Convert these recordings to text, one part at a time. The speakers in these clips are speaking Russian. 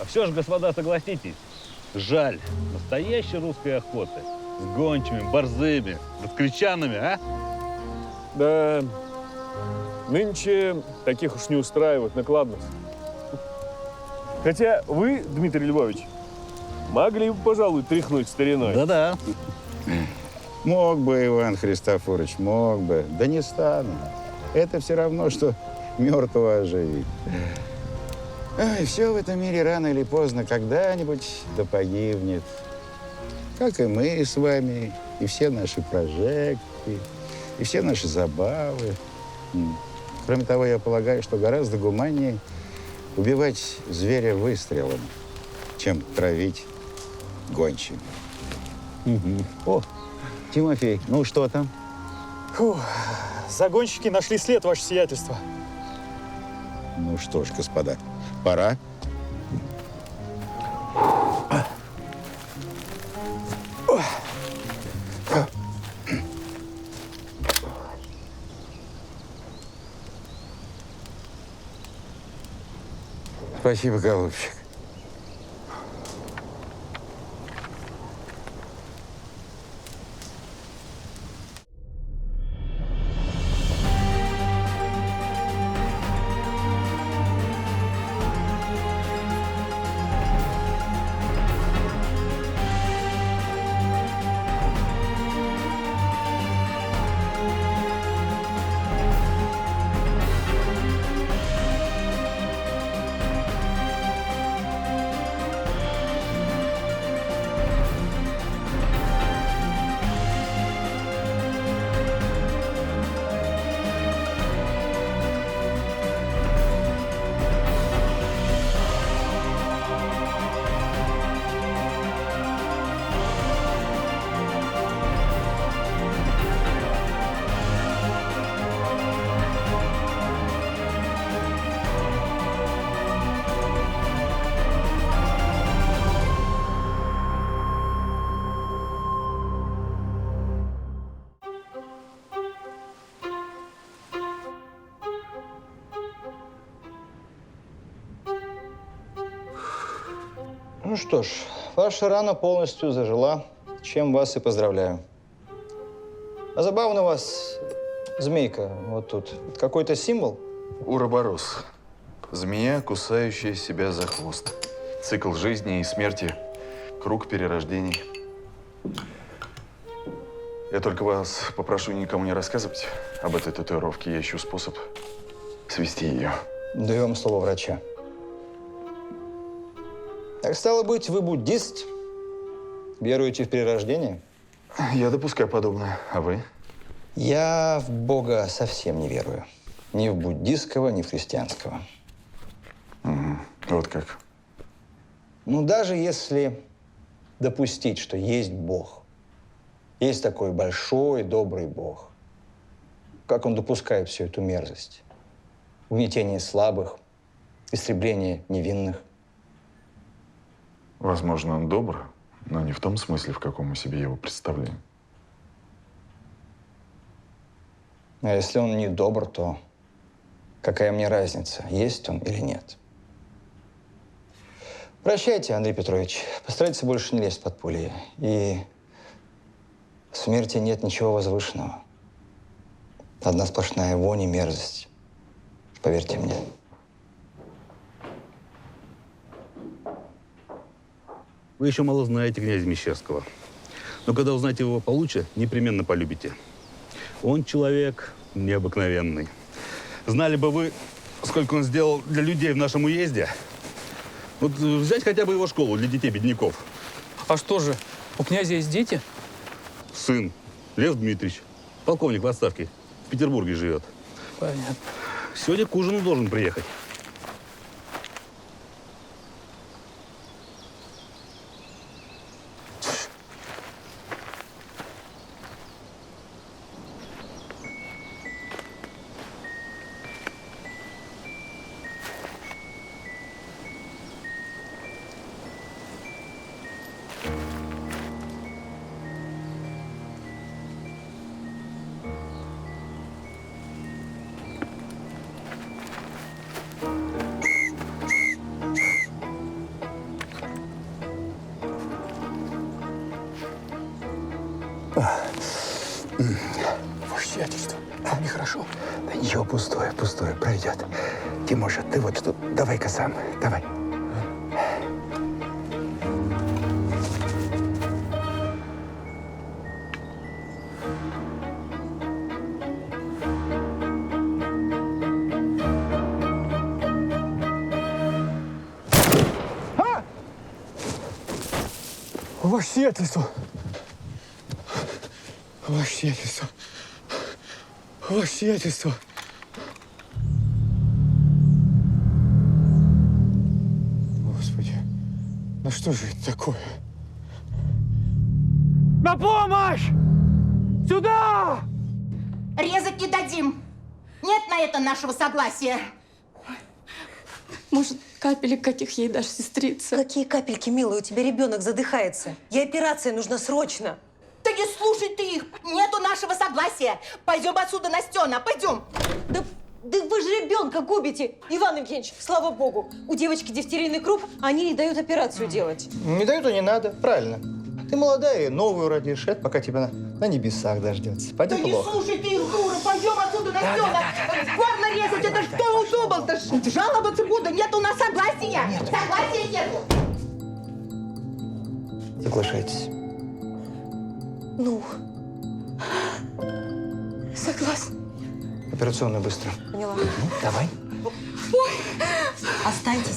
все же, господа, согласитесь, жаль настоящей русской охоты с гончими, борзыми, москвичанами, а? Да, нынче таких уж не устраивает накладность. Хотя вы, Дмитрий Львович, могли бы, пожалуй, тряхнуть стариной. Да-да. Мог бы, Иван Христофорович, мог бы. Да не стану. Это все равно, что мертвого оживить. Ай, все в этом мире рано или поздно когда-нибудь да погибнет. Как и мы с вами, и все наши прожекты, и все наши забавы. Кроме того, я полагаю, что гораздо гуманнее убивать зверя выстрелом, чем травить гончими. О, Тимофей, ну что там? Фух, загонщики нашли след, ваше сиятельство. Ну что ж, господа, пора. Спасибо, голубчик. Ну что ж, ваша рана полностью зажила, чем вас и поздравляю. А забавно у вас змейка вот тут. Это какой-то символ? Уроборос. Змея, кусающая себя за хвост. Цикл жизни и смерти, круг перерождений. Я только вас попрошу никому не рассказывать об этой татуировке. Я ищу способ свести ее. Даем слово врача. Так стало быть, вы буддист? Веруете в перерождение? Я допускаю подобное. А вы? Я в Бога совсем не верую. Ни в буддистского, ни в христианского. Вот как. Ну, даже если допустить, что есть Бог, есть такой большой, добрый Бог, как он допускает всю эту мерзость? Угнетение слабых, истребление невинных. Возможно, он добр, но не в том смысле, в каком мы себе его представляем. А если он не добр, то какая мне разница, есть он или нет? Прощайте, Андрей Петрович. Постарайтесь больше не лезть под пули. И в смерти нет ничего возвышенного. Одна сплошная вонь и мерзость. Поверьте мне. Вы еще мало знаете князя Мещерского. Но когда узнаете его получше, непременно полюбите. Он человек необыкновенный. Знали бы вы, сколько он сделал для людей в нашем уезде. Вот взять хотя бы его школу для детей-бедняков. А что же, у князя есть дети? Сын, Лев Дмитриевич, полковник в отставке, в Петербурге живет. Понятно. Сегодня к ужину должен приехать. Ваше сиятельство, вам нехорошо. Да ничего, пустое, пройдет. Тимоша, ты вот что, давай-ка сам, давай. Ваше сиятельство. Ваше сиятельство. Ваше сиятельство. Господи, ну что же это такое? На помощь! Сюда! Резать не дадим. Нет на это нашего согласия. Может, капелек каких ей дашь, сестрица? Какие капельки, милая, у тебя ребенок задыхается. Ей операция нужна срочно. Да не слушай ты их. Нету нашего согласия. Пойдем отсюда, Настена, пойдем. Да вы же ребенка губите. Иван Евгеньевич, слава богу, у девочки дифтерийный круп, а они не дают операцию делать. Не дают и не надо, правильно. Ты молодая, и новую родишь, это пока тебя на небесах дождется. Пойди Да не плохо. слушай ты их, дура. Пойдем отсюда, Настена. Горло резать, это что удумал-то? Жаловаться буду. Нет у нас согласия. Согласия нету. Соглашайтесь. Ну, Согласна. Операционную быстро. поняла. Ну, давай.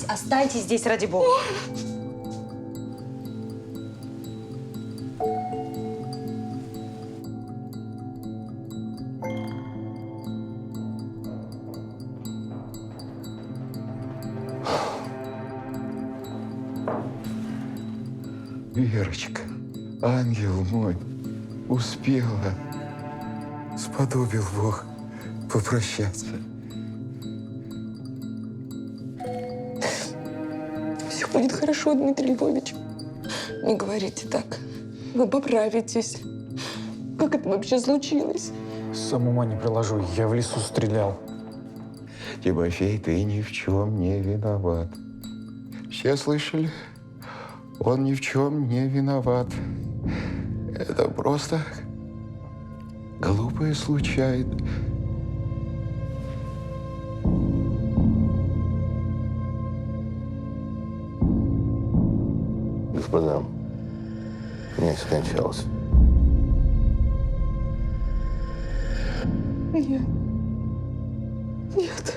Останьтесь здесь, ради бога. Верочка, ангел мой, успела. Сподобил Бог попрощаться. Все будет хорошо, Дмитрий Львович. Не говорите так. Вы поправитесь. Как это вообще случилось? Сам ума не приложу, я в лесу стрелял. Тимофей, ты ни в чем не виноват. Все слышали? Он ни в чем не виноват. Это просто глупая случайность. Господа, князь скончался. Нет. Нет.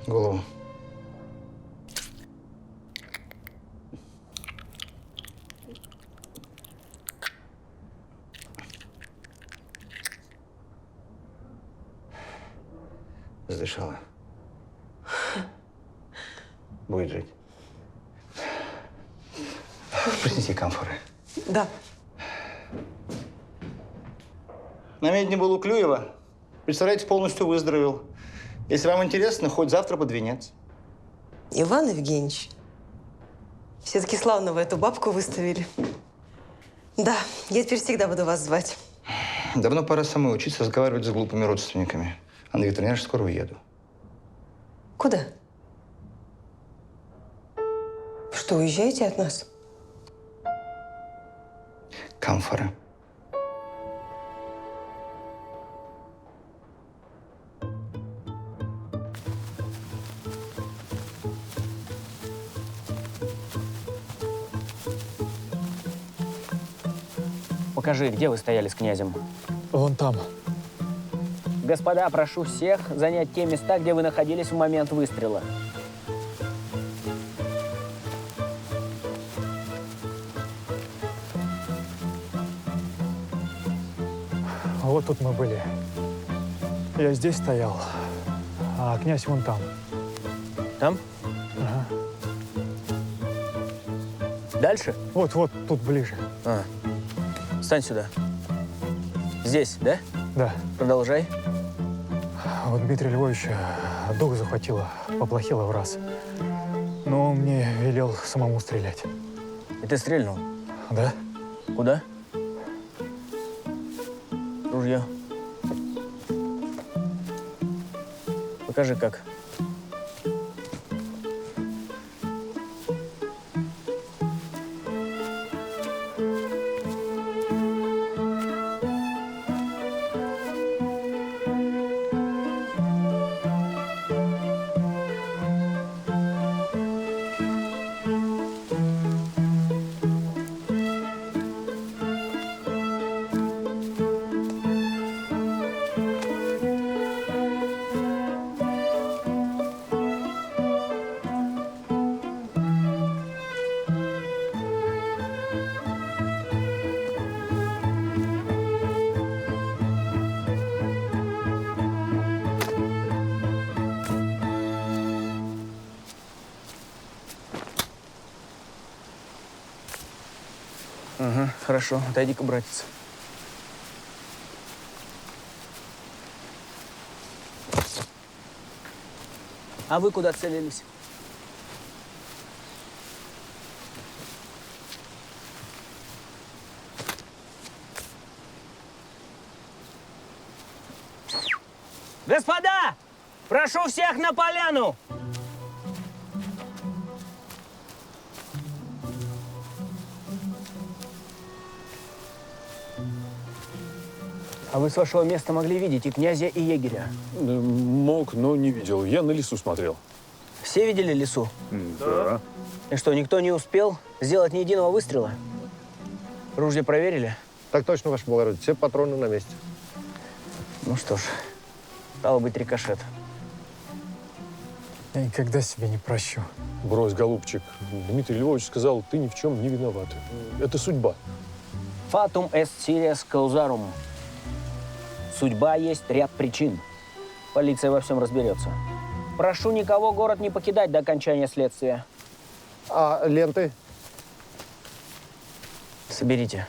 Голову. Задышала. Будет жить. Принеси камфоры. Да. На медне был у Клюева. Представляете, полностью выздоровел. Если вам интересно, хоть завтра под венец. Иван Евгеньевич, все-таки славно вы эту бабку выставили. Да, я теперь всегда буду вас звать. Давно пора самой учиться разговаривать с глупыми родственниками. Анна Викторовна, я же скоро уеду. Куда? Что, уезжаете от нас? Камфоры. Покажи, где вы стояли с князем. Вон там. Господа, прошу всех занять те места, где вы находились в момент выстрела. Вот тут мы были. Я здесь стоял, а князь вон там. Там? Ага. Дальше? Вот тут ближе. Встань сюда. Здесь, да? Да. Продолжай. Вот Дмитрия Львовича дух захватило, поплохело в раз. Но он мне велел самому стрелять. И ты стрельнул? Да? Куда? Ружье. Покажи, как. Хорошо, отойди-ка, братец. А вы куда целились? Господа, прошу всех на поляну! А вы с вашего места могли видеть и князя, и егеря? Мог, но не видел. Я на лесу смотрел. Все видели лесу? Да. И что, никто не успел сделать ни единого выстрела? Ружья проверили? Так точно, ваше благородие. Все патроны на месте. Ну что ж, стало быть, рикошет. Я никогда себе не прощу. Брось, голубчик. Дмитрий Львович сказал, ты ни в чем не виноват. Это судьба. Fatum est sirius causarum. Судьба есть ряд причин. Полиция во всем разберется. Прошу никого город не покидать до окончания следствия. А ленты? Соберите.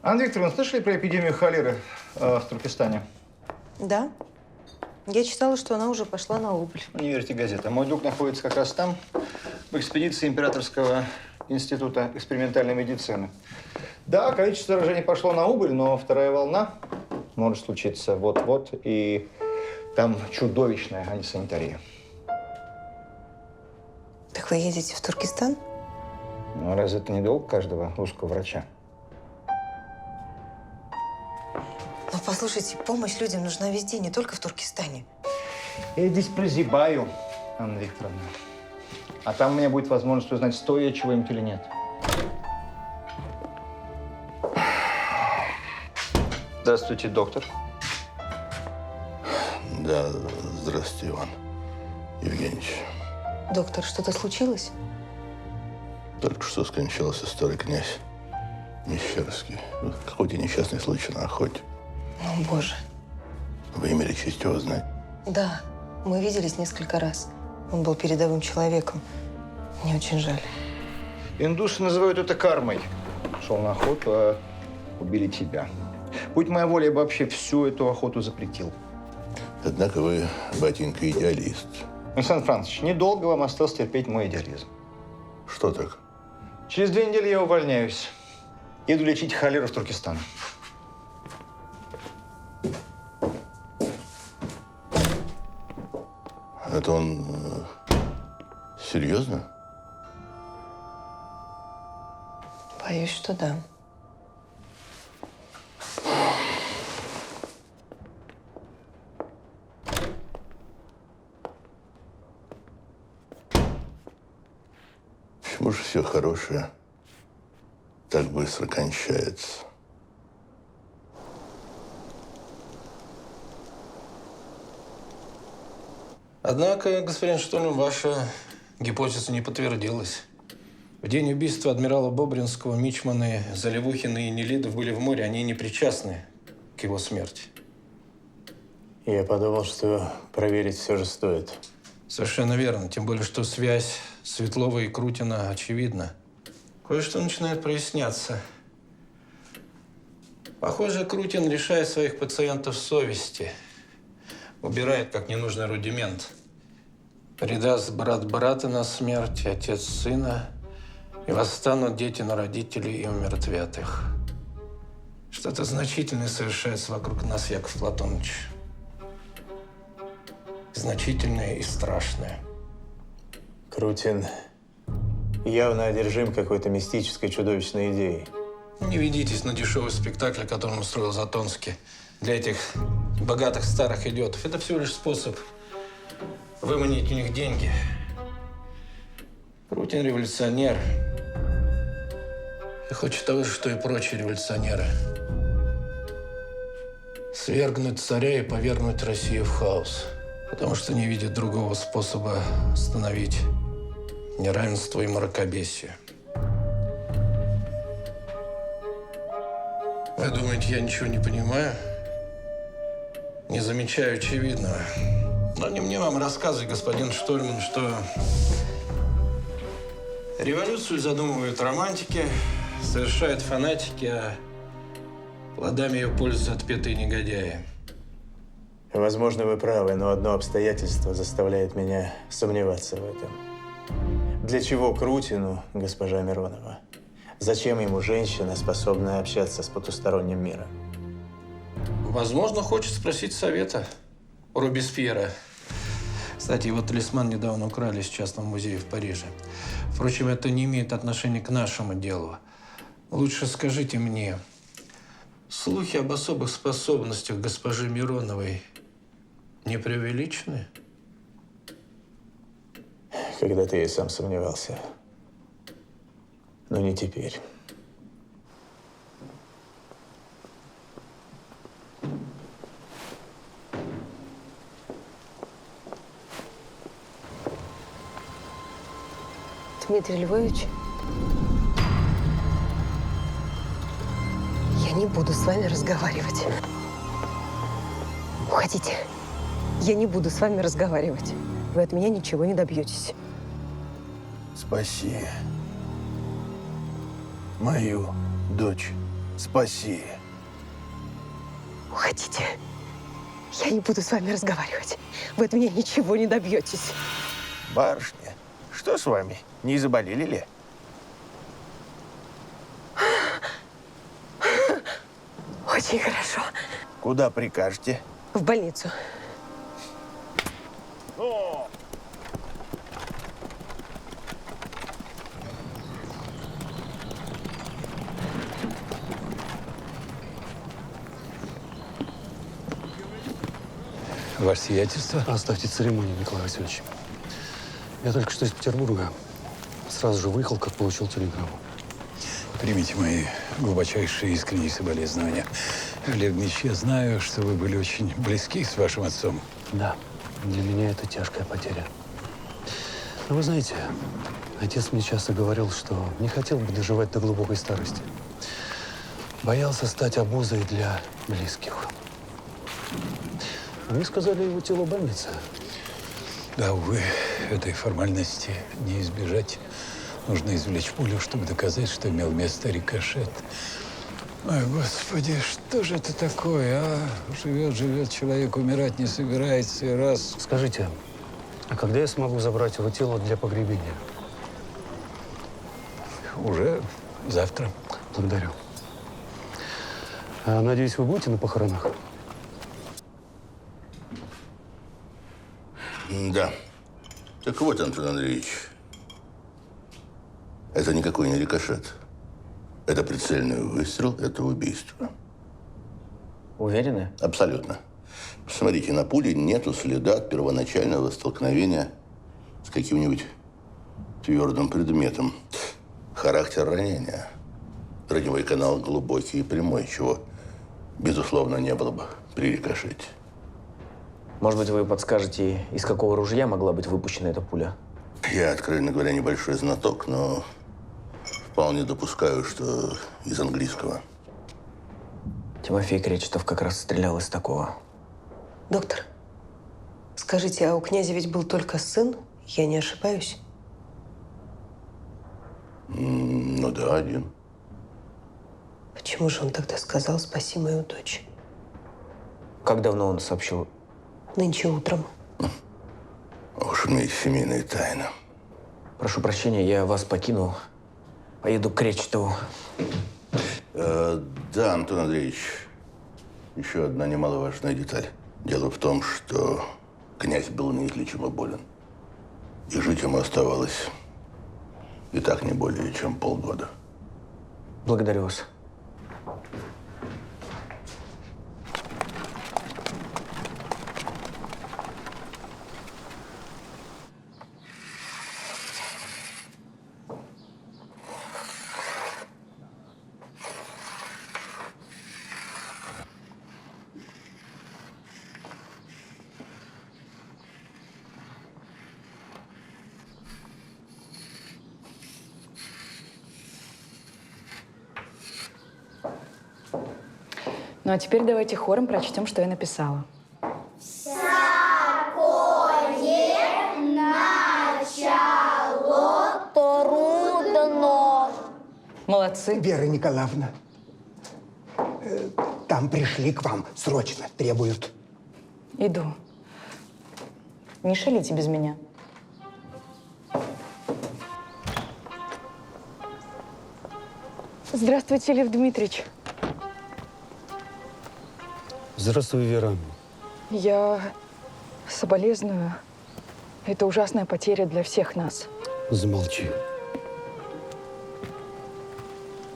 Анна Викторовна, слышали про эпидемию холеры в Туркестане? Да. Я читала, что она уже пошла на убыль. Не верьте газетам. Мой друг находится как раз там, в экспедиции Императорского института экспериментальной медицины. Да, количество заражений пошло на убыль, но вторая волна может случиться вот-вот, и там чудовищная антисанитария. Так вы едете в Туркестан? Ну, а разве это не долг каждого русского врача? Но послушайте, помощь людям нужна везде, не только в Туркестане. Я здесь прозябаю, Анна Викторовна. А там у меня будет возможность узнать, стою я чего-нибудь или нет. Здравствуйте, доктор. Да, здравствуйте, Иван Евгеньевич. Доктор, что-то случилось? Только что скончался старый князь Мещерский. Какой-то несчастный случай на охоте. О, Боже. Вы имели честь его знать? Да, мы виделись несколько раз. Он был передовым человеком. Мне очень жаль. Индусы называют это кармой. Шел на охоту, а убили тебя. Будь моя воля, я бы вообще всю эту охоту запретил. Однако вы, батенька, идеалист. Александр Францович, недолго вам осталось терпеть мой идеализм. Что так? Через 2 недели я увольняюсь. Еду лечить холеру в Туркестан. Это он серьезно? Боюсь, что да. Почему же все хорошее так быстро кончается? Однако, господин Штольм, ваша гипотеза не подтвердилась. В день убийства адмирала Бобринского мичманы Заливухин и Нелидов были в море, они не причастны к его смерти. Я подумал, что проверить все же стоит. Совершенно верно. Тем более, что связь Светлова и Крутина очевидна. Кое-что начинает проясняться. Похоже, Крутин лишает своих пациентов совести. Убирает как ненужный рудимент. Предаст брат брата на смерть, отец сына, и восстанут дети на родителей и умертвят их. Что-то значительное совершается вокруг нас, Яков Платоныч. Значительное и страшное. Крутин явно одержим какой-то мистической чудовищной идеей. Не ведитесь на дешевый спектакль, который он устроил Затонский. Для этих богатых старых идиотов. Это всего лишь способ выманить у них деньги. Крутин революционер. И хочет того же, что и прочие революционеры. Свергнуть царя и повергнуть Россию в хаос. Потому что не видит другого способа остановить неравенство и мракобесие. Вы думаете, я ничего не понимаю? Не замечаю очевидного. Но не мне вам рассказывать, господин Штольман, что революцию задумывают романтики, совершают фанатики, а плодами ее пользуются отпетые негодяи. Возможно, вы правы, но одно обстоятельство заставляет меня сомневаться в этом. Для чего Крутину, госпожа Миронова? Зачем ему женщина, способная общаться с потусторонним миром? Возможно, хочет спросить совета у Робеспьера. Кстати, его талисман недавно украли из частного музея в Париже. Впрочем, это не имеет отношения к нашему делу. Лучше скажите мне, слухи об особых способностях госпожи Мироновой не преувеличены? Когда-то я и сам сомневался. Но не теперь. Дмитрий Львович, я не буду с вами разговаривать. Уходите. Я не буду с вами разговаривать. Вы от меня ничего не добьетесь. Спаси мою дочь. Спаси. Уходите. Я не буду с вами разговаривать. Вы от меня ничего не добьетесь. Барышня, что с вами? Не заболели ли? Очень хорошо. Куда прикажете? В больницу. Ваше сиятельство. Оставьте церемонию, Николай Васильевич. Я только что из Петербурга. Сразу же выехал, как получил телеграмму. Примите мои глубочайшие искренние соболезнования. Олег Ильич, я знаю, что вы были очень близки с вашим отцом. Да, для меня это тяжкая потеря. Но вы знаете, отец мне часто говорил, что не хотел бы доживать до глубокой старости. Боялся стать обузой для близких. А мне сказали, его тело в больнице. Да, увы, этой формальности не избежать. Нужно извлечь пулю, чтобы доказать, что имел место рикошет. Ой, Господи, что же это такое, а? Живет человек, умирать не собирается, и раз… Скажите, а когда я смогу забрать его тело для погребения? Уже завтра. Благодарю. А, надеюсь, вы будете на похоронах? Да. Так вот, Антон Андреевич, это никакой не рикошет. Это прицельный выстрел, это убийство. Уверены? Абсолютно. Посмотрите, на пуле нету следа от первоначального столкновения с каким-нибудь твердым предметом. Характер ранения. Раневой канал глубокий и прямой, чего, безусловно, не было бы при рикошете. Может быть, вы подскажете, из какого ружья могла быть выпущена эта пуля? Я, откровенно говоря, небольшой знаток, но вполне допускаю, что из английского. Тимофей Кречетов как раз стрелял из такого. Доктор, скажите, а у князя ведь был только сын? Я не ошибаюсь? Ну да, один. Почему же он тогда сказал «спаси мою дочь»? Как давно он сообщил? Нынче утром. Уж у меня есть семейная тайна. Прошу прощения, я вас покину. Поеду к Кречетову. Да, Антон Андреевич, еще одна немаловажная деталь. Дело в том, что князь был неизлечимо болен. И жить ему оставалось и так не более чем полгода. Благодарю вас. Ну а теперь давайте хором прочтем, что я написала. Сокол! Молодцы. Вера Николаевна, там пришли к вам, срочно требуют. Иду. Не шалите без меня. Здравствуйте, Лев Дмитриевич. Здравствуй, Вера. Я соболезную. Это ужасная потеря для всех нас. Замолчи.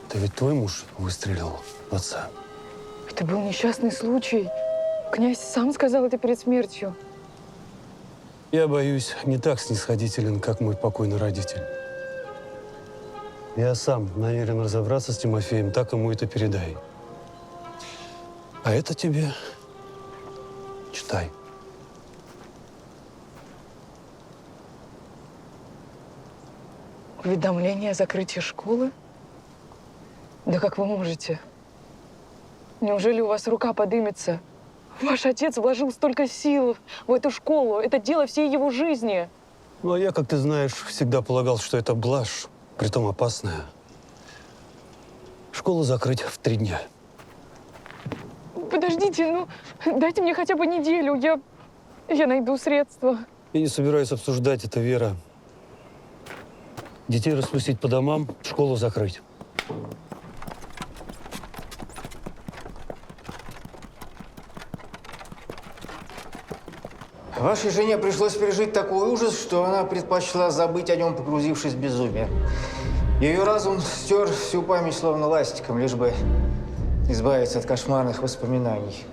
Это ведь твой муж выстрелил в отца. Это был несчастный случай. Князь сам сказал это перед смертью. Я боюсь, не так снисходителен, как мой покойный родитель. Я сам намерен разобраться с Тимофеем, так ему это передай. А это тебе читай. Уведомление о закрытии школы? Да как вы можете? Неужели у вас рука подымется? Ваш отец вложил столько сил в эту школу. Это дело всей его жизни. Ну, а я, как ты знаешь, всегда полагал, что это блажь, притом опасная. Школу закрыть в 3 дня. Подождите, ну, дайте мне хотя бы неделю. Я найду средства. Я не собираюсь обсуждать это, Вера. Детей распустить по домам, школу закрыть. Вашей жене пришлось пережить такой ужас, что она предпочла забыть о нем, погрузившись в безумие. Ее разум стер всю память словно ластиком, лишь бы избавиться от кошмарных воспоминаний.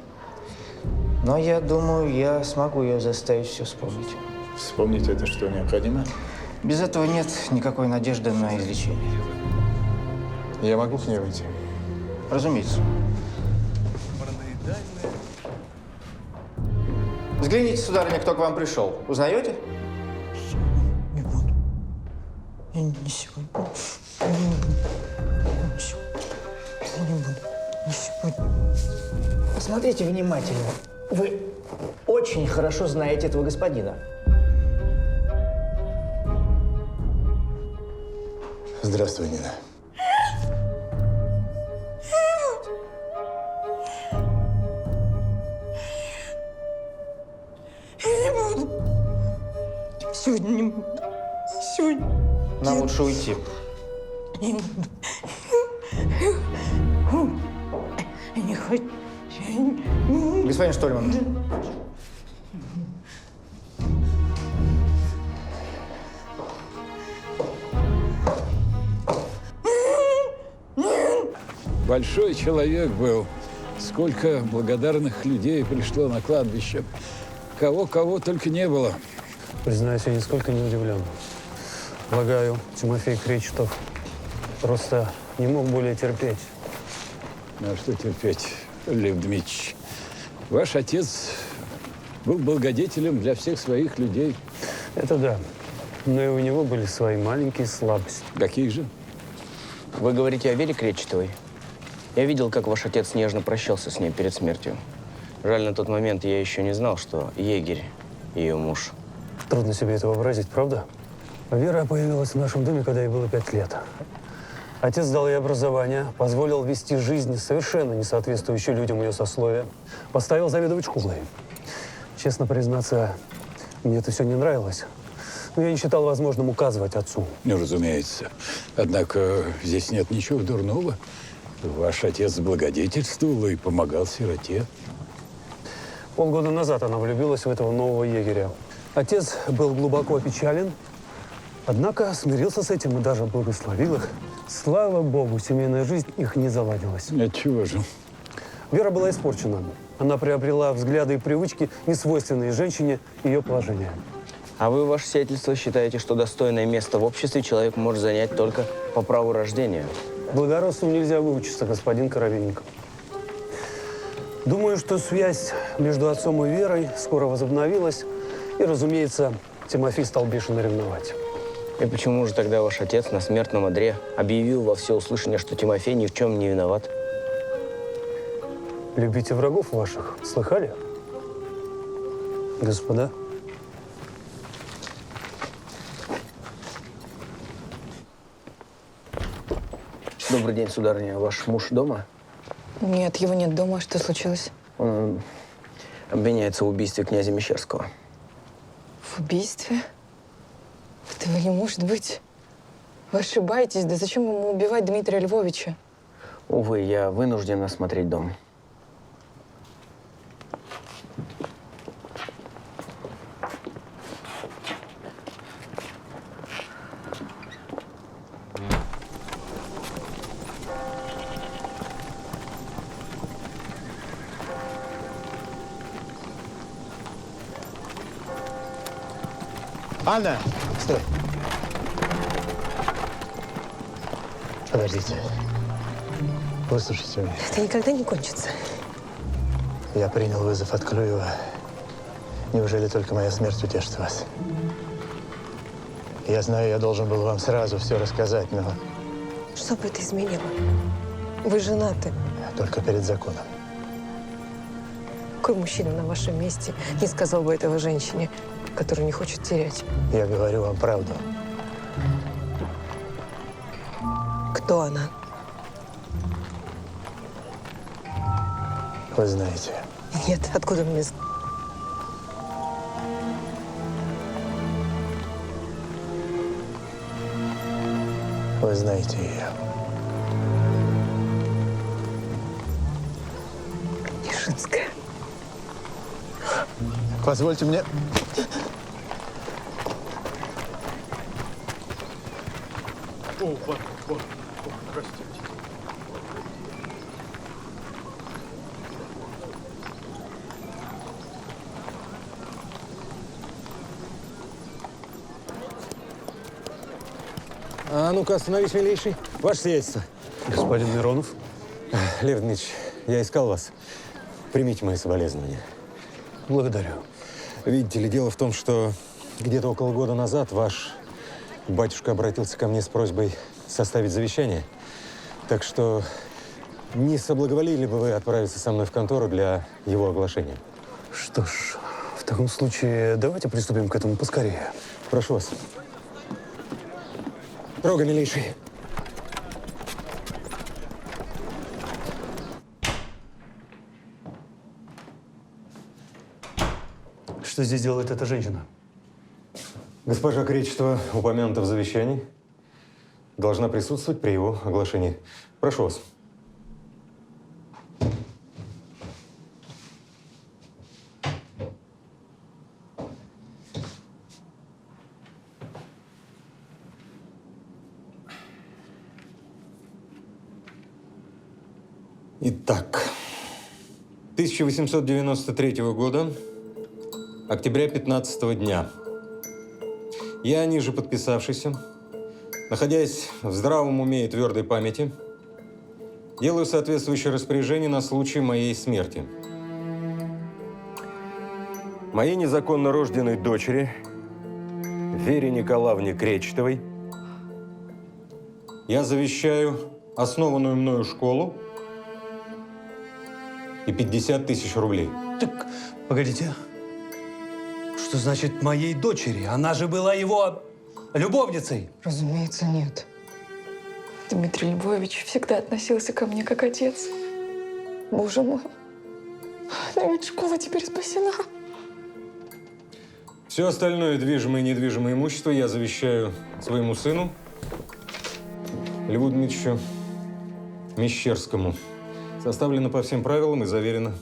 Но я думаю, я смогу ее заставить все вспомнить. Вспомнить это что, необходимо? Без этого нет никакой надежды на излечение. Я могу к ней выйти? Разумеется. Взгляните, сударыня, кто к вам пришел. Узнаете? Не буду. Я не сегодня. Я не буду. Я не буду. Не сегодня. Посмотрите внимательно. Вы очень хорошо знаете этого господина. Здравствуй, Нина. Я не буду. Сегодня не буду. Сегодня. Нам лучше уйти. Не буду. Я не хочу. Господин Штольман. Большой человек был. Сколько благодарных людей пришло на кладбище. Кого только не было. Признаюсь, я нисколько не удивлен. Полагаю, Тимофей Кречетов просто не мог более терпеть. Ну, а что терпеть, Лев Дмитриевич? Ваш отец был благодетелем для всех своих людей. Это да. Но и у него были свои маленькие слабости. Какие же? Вы говорите о Вере Кречетовой? Я видел, как ваш отец нежно прощался с ней перед смертью. Жаль, на тот момент я еще не знал, что егерь ее муж. Трудно себе это вообразить, правда? Вера появилась в нашем доме, когда ей было 5 лет. Отец дал ей образование, позволил вести жизнь, совершенно не соответствующую людям ее сословия, поставил заведовать школой. Честно признаться, мне это все не нравилось. Но я не считал возможным указывать отцу. Ну, разумеется. Однако здесь нет ничего дурного. Ваш отец благодетельствовал и помогал сироте. Полгода назад она влюбилась в этого нового егеря. Отец был глубоко опечален, однако смирился с этим и даже благословил их. Слава Богу, семейная жизнь их не заладилась. Отчего же? Вера была испорчена. Она приобрела взгляды и привычки, несвойственные женщине ее положения. А вы, ваше сиятельство, считаете, что достойное место в обществе человек может занять только по праву рождения? Благородству нельзя выучиться, господин Коробейников. Думаю, что связь между отцом и Верой скоро возобновилась. И, разумеется, Тимофей стал бешено ревновать. И почему же тогда ваш отец на смертном одре объявил во всеуслышание, что Тимофей ни в чем не виноват? Любите врагов ваших. Слыхали? Господа? Добрый день, сударыня. Ваш муж дома? Нет, его нет дома. Что случилось? Он обвиняется в убийстве князя Мещерского. В убийстве? Этого не может быть. Вы ошибаетесь. Да зачем ему убивать Дмитрия Львовича? Увы, я вынужден осмотреть дом. Анна, стой. Подождите. Выслушайте меня. Это никогда не кончится. Я принял вызов от Клюева. Неужели только моя смерть утешит вас? Я знаю, я должен был вам сразу все рассказать, но Что бы это изменило? Вы женаты. только перед законом. Какой мужчина на вашем месте не сказал бы этого женщине, которую не хочет терять? Я говорю вам правду. Кто она? Вы знаете. Нет, откуда мне знать? Вы знаете ее. Нежинская. Позвольте мне... Простите. А ну-ка, остановись, милейший. Ваше сиятельство. Господин Миронов? Лев Дмитриевич, я искал вас. Примите мои соболезнования. Благодарю. Видите ли, дело в том, что где-то около года назад ваш батюшка обратился ко мне с просьбой составить завещание. Так что не соблаговолили бы вы отправиться со мной в контору для его оглашения? Что ж, в таком случае давайте приступим к этому поскорее. Прошу вас. Трогай, милейший. Что здесь делает эта женщина? Госпожа Кречетова упомянута в завещании. Должна присутствовать при его оглашении. Прошу вас. Итак, 1893 года, октября 15 дня. Я, ниже подписавшийся, находясь в здравом уме и твердой памяти, делаю соответствующее распоряжение на случай моей смерти. Моей незаконно рожденной дочери, Вере Николаевне Кречетовой, я завещаю основанную мною школу и 50 тысяч рублей. Так, погодите. Что значит моей дочери? Она же была его любовницей. Разумеется, нет. Дмитрий Львович всегда относился ко мне как отец. Боже мой. Но ведь школа теперь спасена. Все остальное движимое и недвижимое имущество я завещаю своему сыну, Льву Дмитриевичу Мещерскому. Составлено по всем правилам и заверено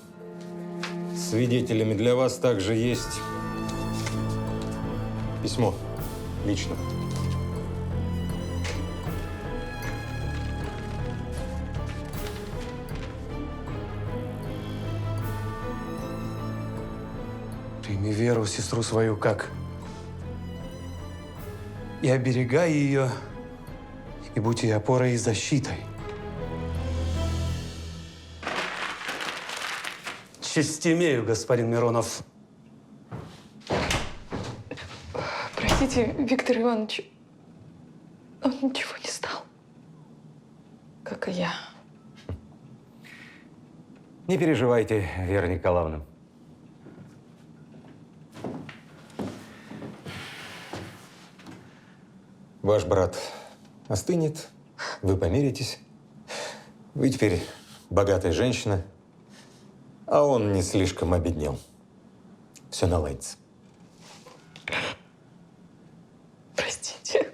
свидетелями. Для вас также есть письмо лично. Прими Веру, сестру свою, как? И оберегай ее, и будь ей опорой и защитой. Честь имею, господин Миронов. Простите, Виктор Иванович, он ничего не стал. Как и я. Не переживайте, Вера Николаевна. Ваш брат остынет, вы помиритесь, Вы теперь богатая женщина, а он не слишком обеднел. Все наладится. Простите.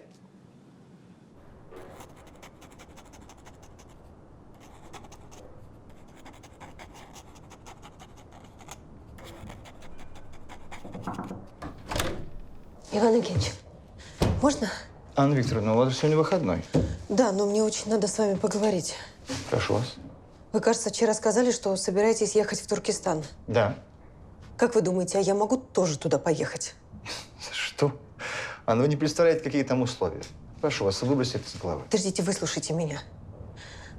Иван Евгеньевич, можно? Анна Викторовна, у вас сегодня выходной. Да, но мне очень надо с вами поговорить. Прошу вас. Вы, кажется, вчера сказали, что собираетесь ехать в Туркестан. Да. Как вы думаете, а я могу тоже туда поехать? Что? Анна, вы не представляете, какие там условия. Прошу вас, выбросьте это из головы. Подождите, выслушайте меня.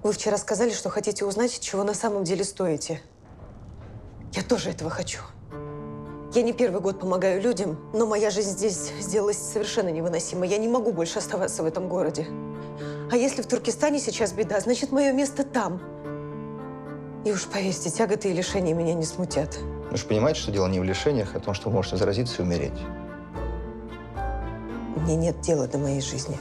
Вы вчера сказали, что хотите узнать, чего на самом деле стоите. Я тоже этого хочу. Я не первый год помогаю людям, но моя жизнь здесь сделалась совершенно невыносимой. Я не могу больше оставаться в этом городе. А если в Туркестане сейчас беда, значит, мое место там. И уж поверьте, тяготы и лишения меня не смутят. Вы же понимаете, что дело не в лишениях, а в том, что вы можете заразиться и умереть. Мне нет дела до моей жизни.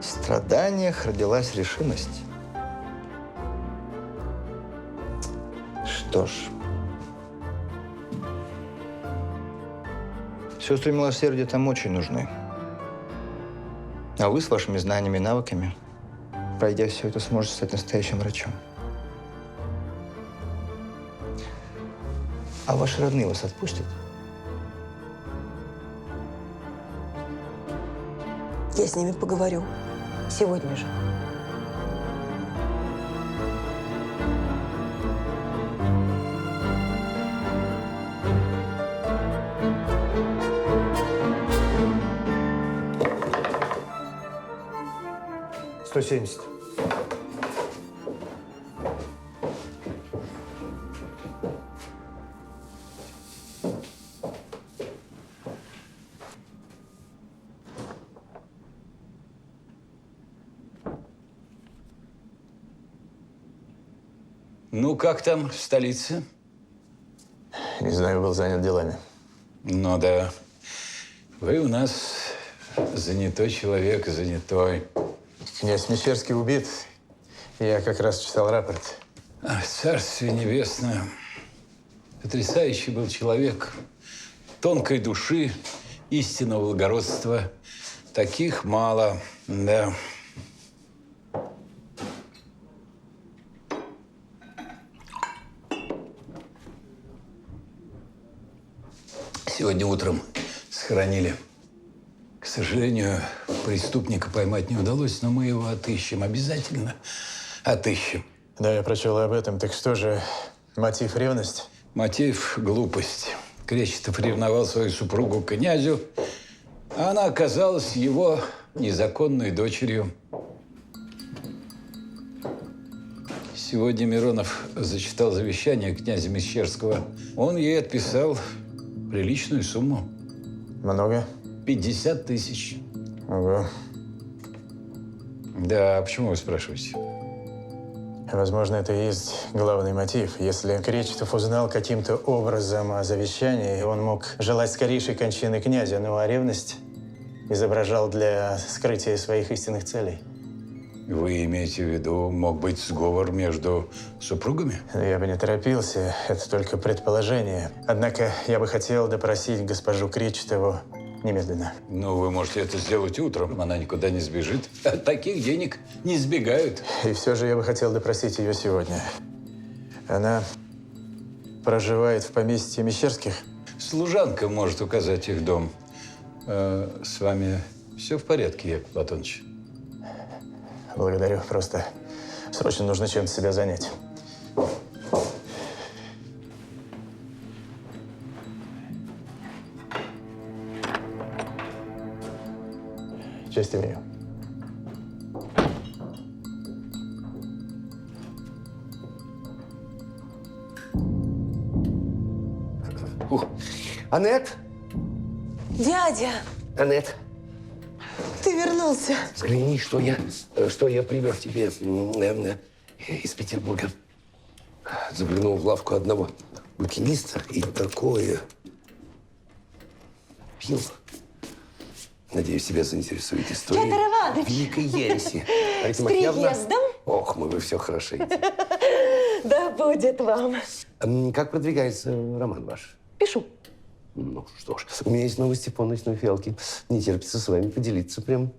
В страданиях родилась решимость. Что ж, сестры милосердия там очень нужны. А вы с вашими знаниями и навыками, пройдя все это, сможете стать настоящим врачом. А ваши родные вас отпустят? Я с ними поговорю. Сегодня же. $170. Ну, как там в столице? Не знаю, был занят делами. Ну да. Вы у нас занятой человек, занятой. Князь Мещерский убит. Я как раз читал рапорт. Ах, царствие небесное. Потрясающий был человек. Тонкой души, истинного благородства. Таких мало, да. Сегодня утром схоронили. К сожалению, преступника поймать не удалось, но мы его отыщем. Обязательно отыщем. Да, я прочел об этом. Так что же, мотив ревность? Мотив – глупость. Кречетов ревновал свою супругу к князю, а она оказалась его незаконной дочерью. Сегодня Миронов зачитал завещание князя Мещерского. Он ей отписал приличную сумму. Много? 50 тысяч. Ого. Да, почему вы спрашиваете? Возможно, это и есть главный мотив. Если Кречетов узнал каким-то образом о завещании, он мог желать скорейшей кончины князя, ну а ревность изображал для скрытия своих истинных целей. Вы имеете в виду, мог быть сговор между супругами? Я бы не торопился, это только предположение. Однако я бы хотел допросить госпожу Кречетову немедленно. Ну, вы можете это сделать утром, она никуда не сбежит. От таких денег не сбегают. И все же я бы хотел допросить ее сегодня. Она проживает в поместье Мещерских? Служанка может указать их дом. С вами все в порядке, Яков Платоныч? Благодарю. Просто срочно нужно чем-то себя занять. Часть имею. Анет? Дядя, Анет, ты вернулся. взгляни, что я привез тебе из Петербурга. Заглянул в лавку одного букиниста и такое пил. Надеюсь, тебя заинтересует история Петр Иванович! великой ереси. С приездом! Ох, вы все хорошеете. Да будет вам. Как продвигается роман ваш? Пишу. Ну что ж, у меня есть новости по ночной фиалке. Не терпится с вами поделиться прям.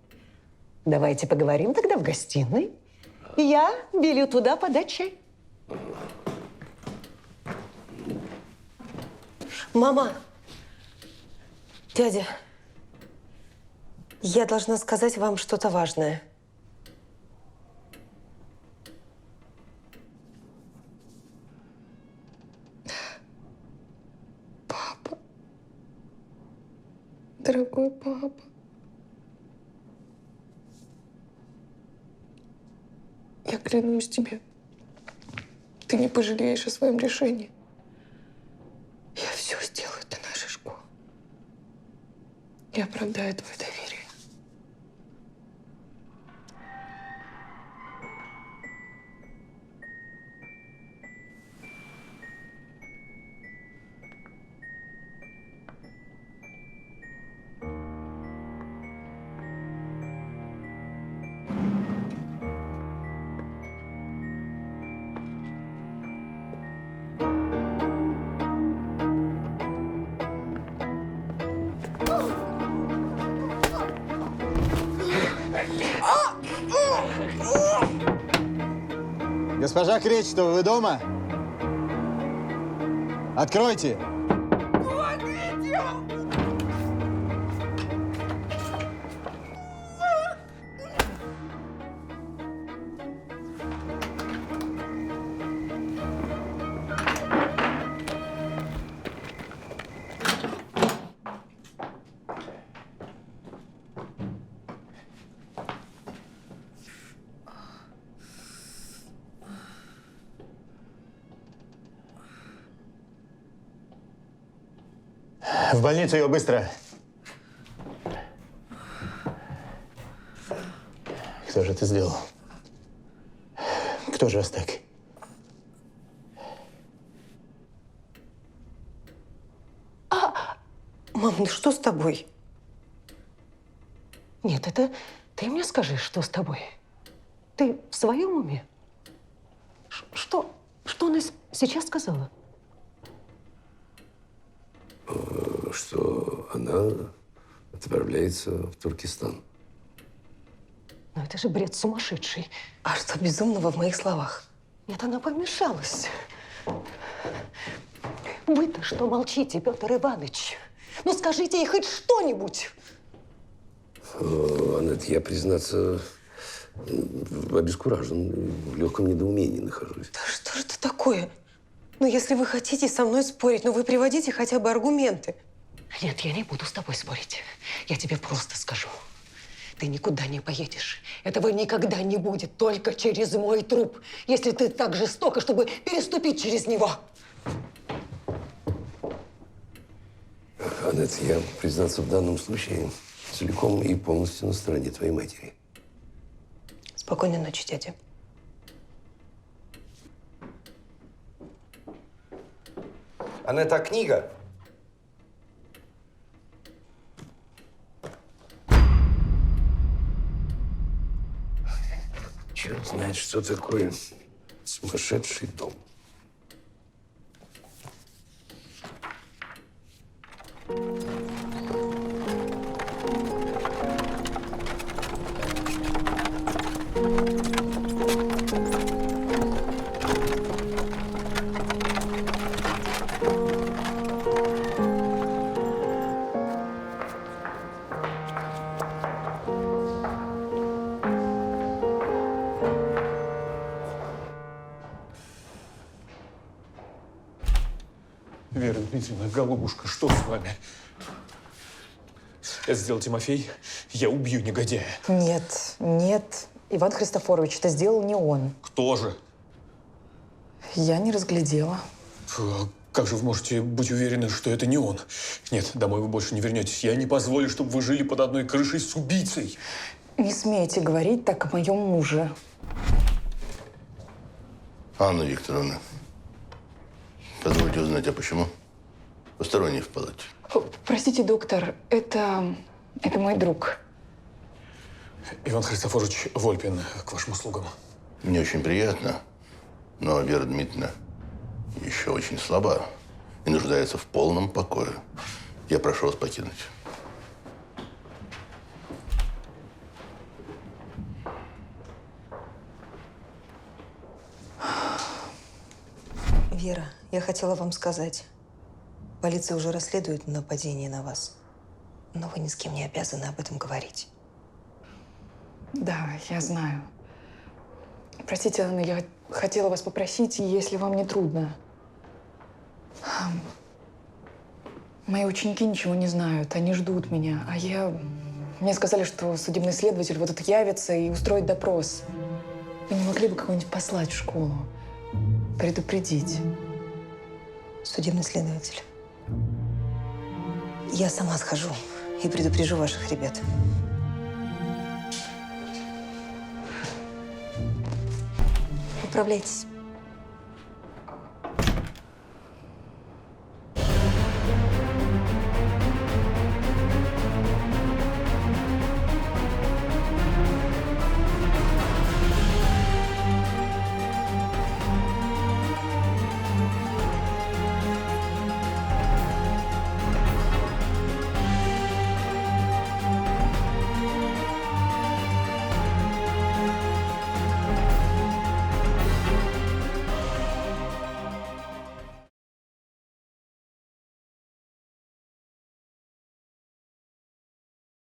Давайте поговорим тогда в гостиной. Я велю туда подать чай. Мама, дядя, я должна сказать вам что-то важное. Папа. Дорогой папа. Я клянусь тебе, ты не пожалеешь о своем решении. Я все сделаю для нашей школы. Я оправдаю твое доверие. Госпожа Кречетова, вы дома? Откройте! В больницу ее быстро. Кто же это сделал? Кто же вас так? Мам, ну что с тобой? Нет, это ты мне скажи, что с тобой? Ты в своем уме? Что она сейчас сказала? Что она отправляется в Туркестан. Ну это же бред сумасшедший. А что безумного в моих словах? Нет, она помешалась. Вы-то что молчите, Петр Иванович? Ну скажите ей хоть что-нибудь. Аннет, я, признаться, обескуражен, в легком недоумении нахожусь. Да что же это такое? Ну если вы хотите со мной спорить, ну вы приводите хотя бы аргументы. Нет, я не буду с тобой спорить. Я тебе просто скажу. Ты никуда не поедешь. Этого никогда не будет, только через мой труп. Если ты так жестока, чтобы переступить через него. Аннет, я, признаться, в данном случае целиком и полностью на стороне твоей матери. Спокойной ночи, дядя. Аннет, а книга? Черт знает, что такое сумасшедший дом. Вера Дмитриевна, голубушка, что с вами? Это сделал Тимофей. Я убью негодяя. Нет, нет, Иван Христофорович, это сделал не он. Кто же? Я не разглядела. Как же вы можете быть уверены, что это не он? Нет, домой вы больше не вернетесь. Я не позволю, чтобы вы жили под одной крышей с убийцей. Не смейте говорить так о моем муже. Анна Викторовна, позвольте узнать, а почему? Посторонний в палате. Простите, доктор, это Это мой друг. Иван Христофорович Вольпин, к вашим услугам. Мне очень приятно, но Вера Дмитриевна еще очень слаба и нуждается в полном покое. Я прошу вас покинуть. Вера, я хотела вам сказать. Полиция уже расследует нападение на вас. Но вы ни с кем не обязаны об этом говорить. Да, я знаю. Простите, Анна, я хотела вас попросить, если вам не трудно. Мои ученики ничего не знают, они ждут меня. Мне сказали, что судебный следователь вот тут явится и устроит допрос. Вы не могли бы кого-нибудь послать в школу? Предупредить. Судебный следователь. Я сама схожу и предупрежу ваших ребят. Управляйтесь.